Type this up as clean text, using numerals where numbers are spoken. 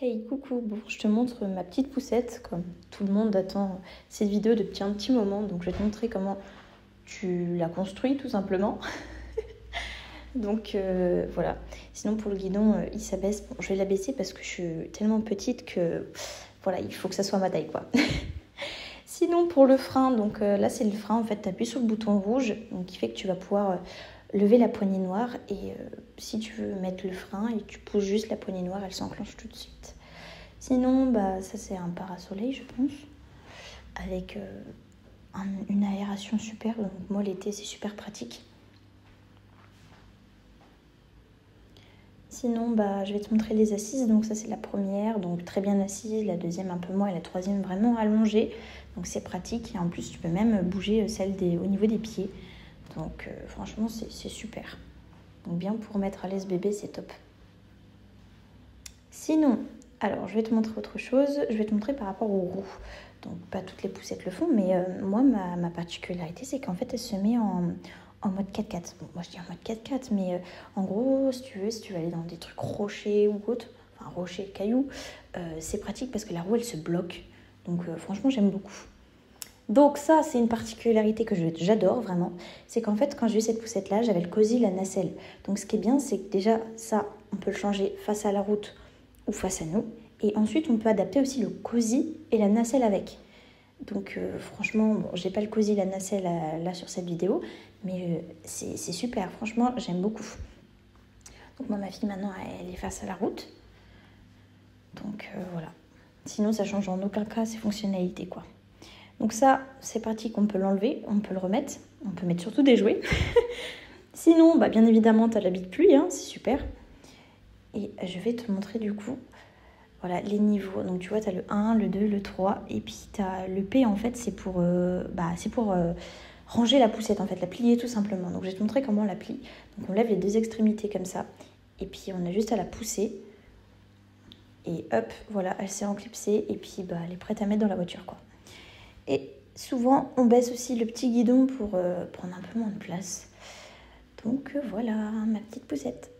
Hey, coucou, bon, je te montre ma petite poussette, comme tout le monde attend cette vidéo depuis un petit moment, donc je vais te montrer comment tu la construis tout simplement. Donc voilà, sinon pour le guidon, il s'abaisse, bon, je vais l'abaisser parce que je suis tellement petite que voilà, il faut que ça soit ma taille quoi. Sinon pour le frein, donc là c'est le frein, en fait tu appuies sur le bouton rouge, donc qui fait que tu vas pouvoir lever la poignée noire et si tu veux mettre le frein et tu pousses juste la poignée noire, elle s'enclenche tout de suite. Sinon, ça c'est un parasoleil, je pense, avec une aération super. Donc moi l'été c'est super pratique. Sinon, je vais te montrer les assises. Donc ça c'est la première, donc très bien assise. La deuxième un peu moins et la troisième vraiment allongée. Donc c'est pratique et en plus tu peux même bouger celle au niveau des pieds. Donc franchement c'est super. Donc bien pour mettre à l'aise bébé, c'est top. Sinon, alors je vais te montrer autre chose. Je vais te montrer par rapport aux roues. Donc pas toutes les poussettes le font, mais moi ma particularité c'est qu'en fait elle se met en mode 4x4. Bon, moi je dis en mode 4x4, mais en gros si tu veux aller dans des trucs rochers ou autre, enfin rochers, cailloux, c'est pratique parce que la roue elle se bloque. Donc franchement j'aime beaucoup. Donc ça c'est une particularité que j'adore vraiment, c'est qu'en fait quand j'ai eu cette poussette là j'avais le cosy, la nacelle. Donc ce qui est bien c'est que déjà ça on peut le changer face à la route ou face à nous. Et ensuite, on peut adapter aussi le cosy et la nacelle avec. Donc franchement, bon, j'ai pas le cosy et la nacelle là sur cette vidéo, mais c'est super. Franchement, j'aime beaucoup. Donc moi, ma fille, maintenant, elle est face à la route. Donc voilà. Sinon, ça change en aucun cas ses fonctionnalités, quoi. Donc ça, c'est pratique. On peut l'enlever, on peut le remettre. On peut mettre surtout des jouets. Sinon, bien évidemment, tu as l'habit de pluie, hein, c'est super. Et je vais te montrer du coup voilà, les niveaux. Donc tu vois, tu as le 1, le 2, le 3. Et puis tu as le P, en fait, c'est pour ranger la poussette, en fait, la plier tout simplement. Donc je vais te montrer comment on la plie. Donc on lève les deux extrémités comme ça. Et puis on a juste à la pousser. Et hop, voilà, elle s'est enclipsée. Et puis elle est prête à mettre dans la voiture, quoi. Et souvent, on baisse aussi le petit guidon pour prendre un peu moins de place. Donc voilà, ma petite poussette.